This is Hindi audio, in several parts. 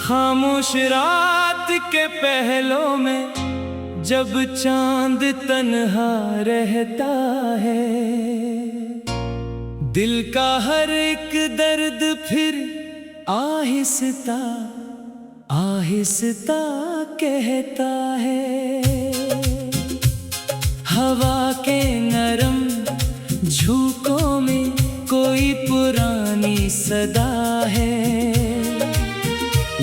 खामोश रात के पहलों में जब चांद तन्हा रहता है, दिल का हर एक दर्द फिर आहिस्ता आहिस्ता कहता है। हवा के नरम झोंकों में कोई पुरानी सदा है,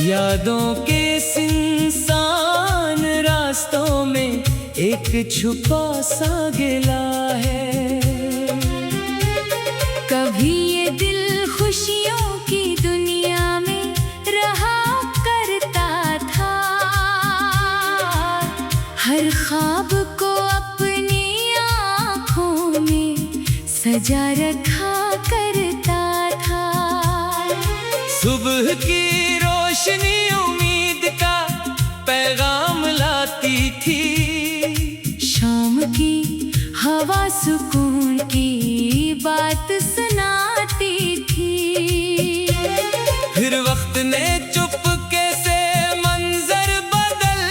यादों के सुनसान रास्तों में एक छुपा सा गिला है। कभी ये दिल खुशियों की दुनिया में रहा करता था, हर ख्वाब को अपनी आँखों में सजा रखा करता था। सुबह की रोशनी उम्मीद का पैगाम लाती थी, शाम की हवा सुकून की बात सुनाती थी। फिर वक्त ने चुपके से मंजर बदल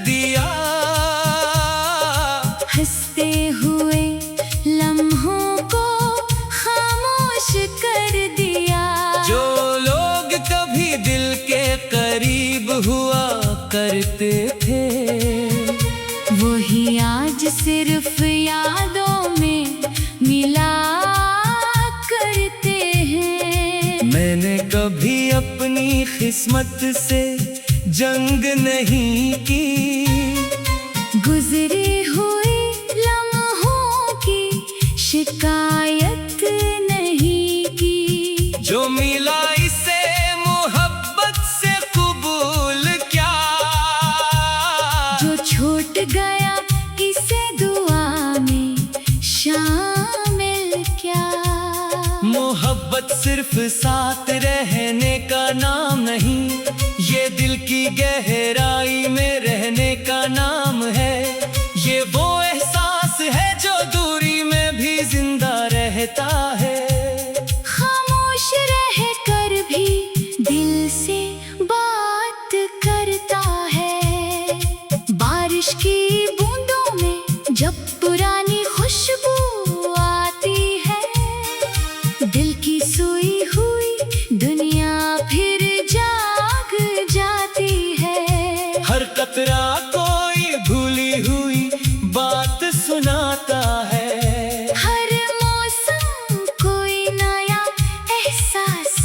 दिया, हंसते हुए लम्हों को खामोश कर दिया। जो लोग कभी दिल के करीब हुआ करते थे, वही आज सिर्फ यादों में मिला करते हैं। मैंने कभी अपनी किस्मत से जंग नहीं की, गुजरे हुए लम्हों की शिकायत नहीं की। जो मिला इसे मोहब्बत से कबूल क्या, जो छूट गया इसे दुआ में शामिल क्या। मोहब्बत सिर्फ साथ रहने का नाम नहीं, ये दिल की गहराई में रहने का नाम है। ये वो एहसास है जो दूरी में भी जिंदा रहता है। खामोश रह कर भी दिल से बात करता है। बारिश की बूंदों में जब पुरानी खुशबू आती है, दिल की सोई हुई दुनिया फिर जाग जाती है। हर कतरा कोई भूली हुई बात सुनाता है, हर मौसम कोई नया एहसास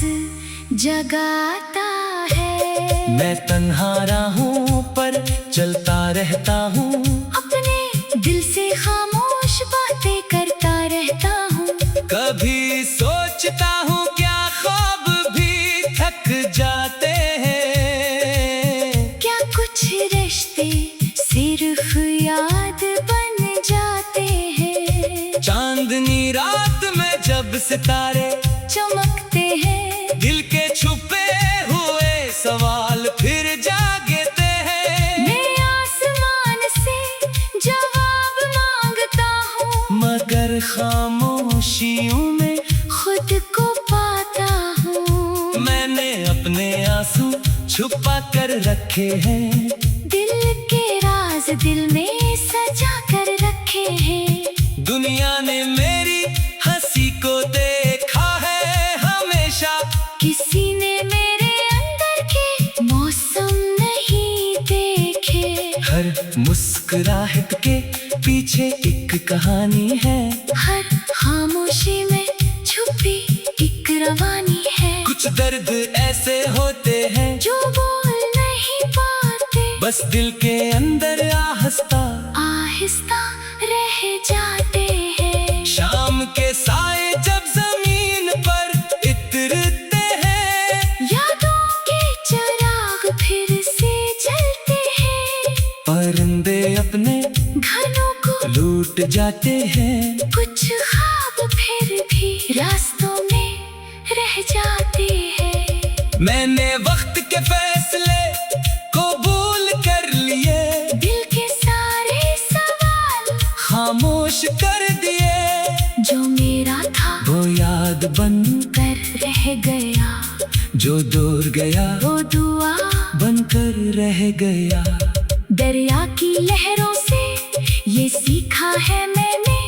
जगाता है। मैं तन्हा राहों पर चलता रहता हूँ, अपने दिल से खामोश बातें करता रहता हूँ। कभी सोचता हूँ क्या ख्वाब भी थक जाते हैं, क्या कुछ रिश्ते सिर्फ याद बन जाते हैं। चांदनी रात में जब सितारे चमकते हैं, दिल के छुपे हुए सवाल फिर जागते हैं। मैं आसमान से जवाब मांगता हूँ, मगर खामोशियों में खुद को पाता हूँ। मैंने अपने आंसू छुपा कर रखे हैं, दिल के राज दिल में सजा कर रखे हैं। दुनिया ने मेरी हंसी को देखा है हमेशा, किसी ने मेरे अंदर के मौसम नहीं देखे। हर मुस्कुराहट के पीछे एक कहानी है, हर खामोशी में छुपी एक रवानी है। कुछ दर्द ऐसे होते हैं जो बोल नहीं पाते, बस दिल के अंदर आहिस्ता आहिस्ता रह जाते हैं। शाम के साए जब जमीन पर इतरते हैं, यादों के चिराग फिर से जलते हैं। परिंदे अपने घरों को लूट जाते हैं, कुछ ख्वाब फिर भी रास्तों में रह जाते हैं। मैंने वक्त के फैसले कबूल कर लिए, दिल के सारे सवाल खामोश कर दिए। जो मेरा था वो याद बन कर रह गया, जो दूर गया वो दुआ रह गया। दरिया की लहरों से ये सीखा है मैंने,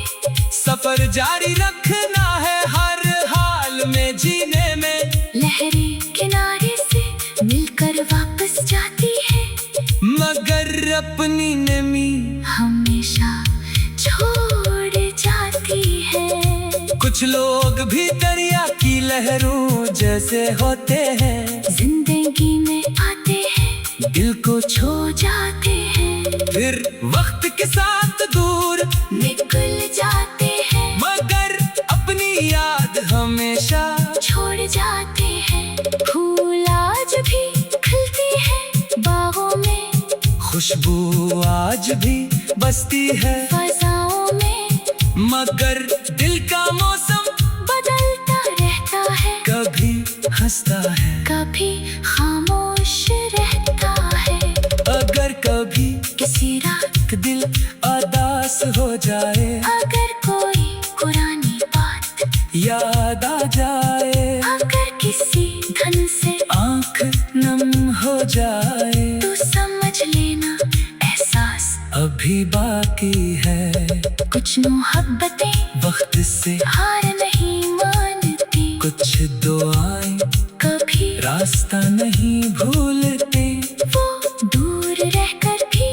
सफर जारी रखना है हर हाल में जीने में। लहरें किनारे से मिलकर वापस जाती है, मगर अपनी नमी हमेशा छोड़ जाती है। कुछ लोग भी दरिया की लहरों जैसे होते हैं, जिंदगी में आते हैं, दिल को छो जाते हैं, फिर वक्त के साथ दूर निकल जाते हैं, मगर अपनी याद हमेशा छोड़ जाते हैं। फूल आज भी खिलती है बागों में, खुशबू आज भी बसती है फजाओं में, मगर दिल का मौसम बदलता रहता है, कभी हंसता है कभी खामोश रहता है। अगर कभी किसी रात दिल उदास हो जाए, अगर कोई पुरानी बात याद आ जाए, अगर किसी धन से आंख नम हो जाए, तो समझ लेना एहसास अभी बाकी है। कुछ मोहब्बतें वक्त से हार नहीं मानती, कुछ दुआएं कभी रास्ता नहीं भूलते, वो दूर रहकर भी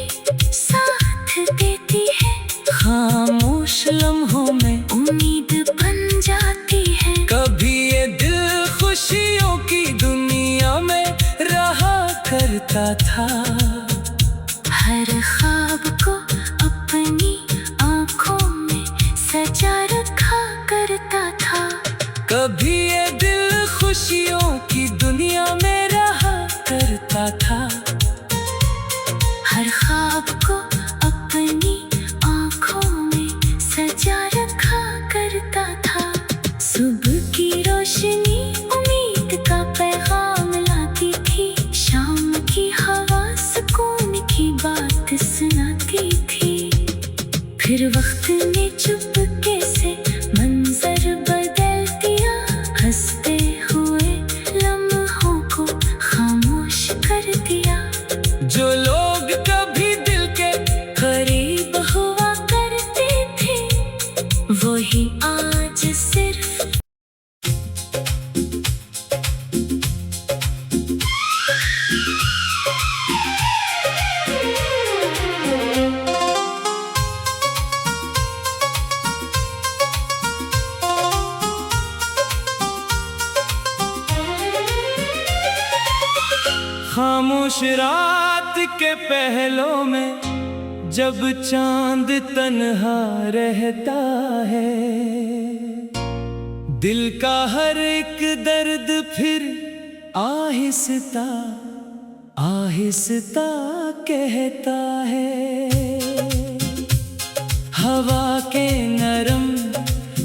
साथ देती है, खामोश लम्हों में उम्मीद बन जाती है। कभी ये दिल खुशियों की दुनिया में रहा करता था, हर ख्वाब को अपनी आंखों में सजा रखा करता था। कभी ये दिल खुशियों की दुनिया में रहा करता था, हर ख्वाब को अपनी आंखों में सजा रखा करता था। सुबह की रोशनी उम्मीद का पैगाम लाती थी, शाम की हवा सुकून की बात सुनाती थी, फिर वक्त ने चुपके से मंजर बदल दिया, हंसते हुए लम्हों को खामोश कर दिया। जो लोग कभी दिल के करीब हुआ करते थे, वही आज सिर्फ खामोश रात के पहलों में जब चांद तन्हा रहता है, दिल का हर एक दर्द फिर आहिस्ता आहिस्ता कहता है। हवा के नरम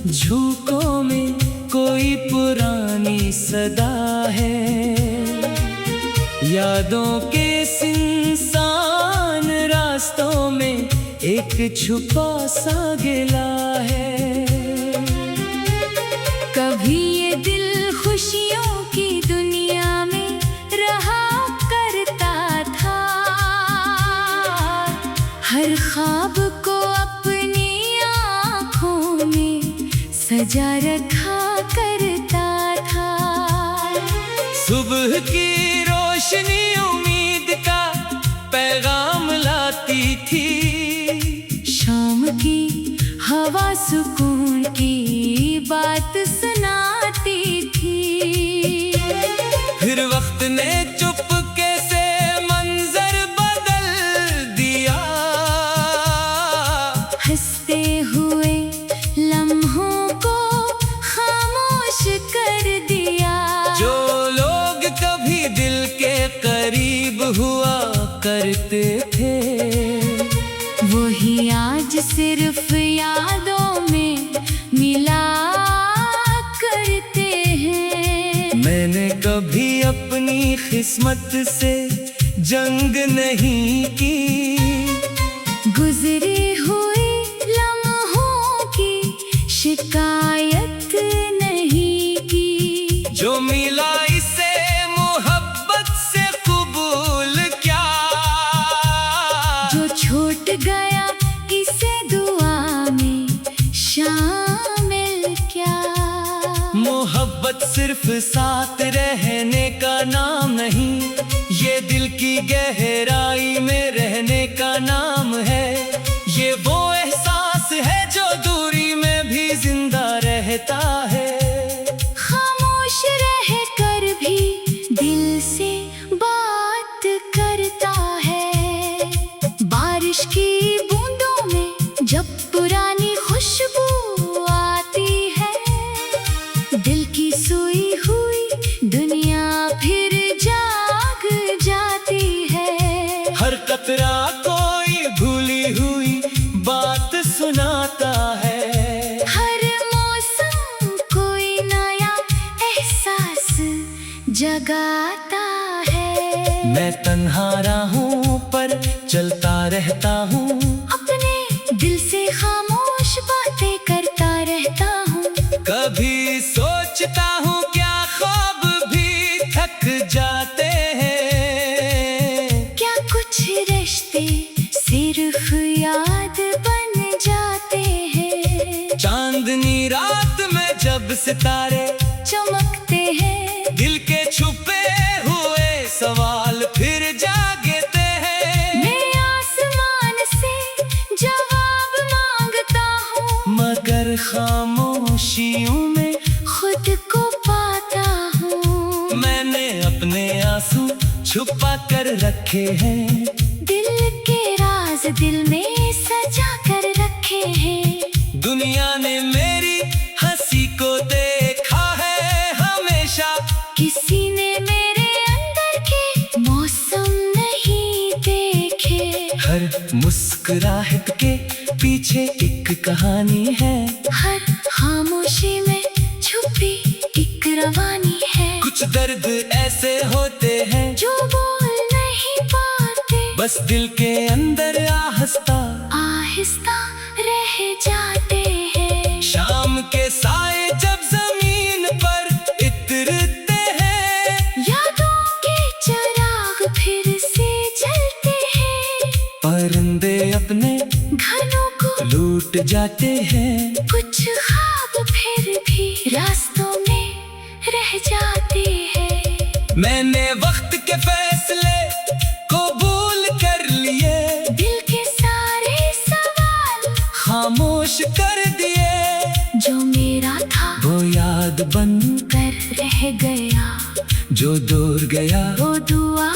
झोंकों में कोई पुरानी सदा है, यादों के सुनसान रास्तों में एक छुपा सा गिला है। कभी ये दिल खुशियों की दुनिया में रहा करता था, हर ख्वाब को अपनी आँखों में सजा रखा करता था। सुबह की रोशनी उम्मीद का पैगाम लाती थी, शाम की हवा सुकून की बात सुनाती थी, फिर वक्त ने चुपके से मंजर बदल दिया, हंसते हुए लम्हों को खामोश कर दिया। जो लोग कभी दिल के करीब हुआ करते थे, वही आज सिर्फ यादों में मिला करते हैं। मैंने कभी अपनी किस्मत से जंग नहीं की, गुजरे हुए लम्हों की शिकायत नहीं की, जो मिला इसे मोहब्बत से कबूल क्या मोहब्बत सिर्फ साथ रहने का नाम नहीं, ये दिल की गहराई में रहने का नाम है। ये वो एहसास है जो दूरी में भी जिंदा रहता है। खामोश रह कर भी दिल से बात करता है। बारिश की बूंदों में जब पुरानी खुशबू आती है, दिल की सोई हुई दुनिया फिर जाग जाती है। हर कतरा कोई भूली हुई बात सुनाता है। हर मौसम कोई नया एहसास जगाता है। मैं तन्हा राहों पर चलता रहता हूँ, अपने दिल से खामोश बातें करता रहता हूँ। कभी सोचता हूँ क्या ख्वाब भी थक जाते हैं। क्या कुछ रिश्ते सिर्फ याद बन जाते हैं। चांदनी रात में जब सितारे चमकते हैं, दिल के छुपे हुए सवाल फिर जागते हैं। मैं आसमान से जवाब मांगता हूँ, मगर खामोशियों में खुद को पाता हूँ। मैंने अपने आंसू छुपा कर रखे हैं। दिल के राज दिल में सजा कर रखे हैं। दुनिया ने मेरी हंसी को देखा है हमेशा, किसी ने मेरे अंदर के मौसम नहीं देखे। हर मुस्कुराहट के पीछे एक कहानी है। हर खामोशी में छुपी एक रवानी है। कुछ दर्द ऐसे होते हैं जो बोल नहीं पाते, बस दिल के अंदर आहिस्ता आहिस्ता रह जाते हैं। शाम के साए जब जमीन पर इतरते हैं, यादों के चिराग फिर से जलते हैं। परिंदे अपने घरों को लूट जाते हैं। कुछ ख्वाब फिर भी रास्तों में रह जाते हैं। मैंने वक्त के फैसले कबूल कर लिए, दिल के सारे सवाल खामोश कर दिए। जो मेरा था वो याद बन कर रह गया, जो दूर गया वो दुआ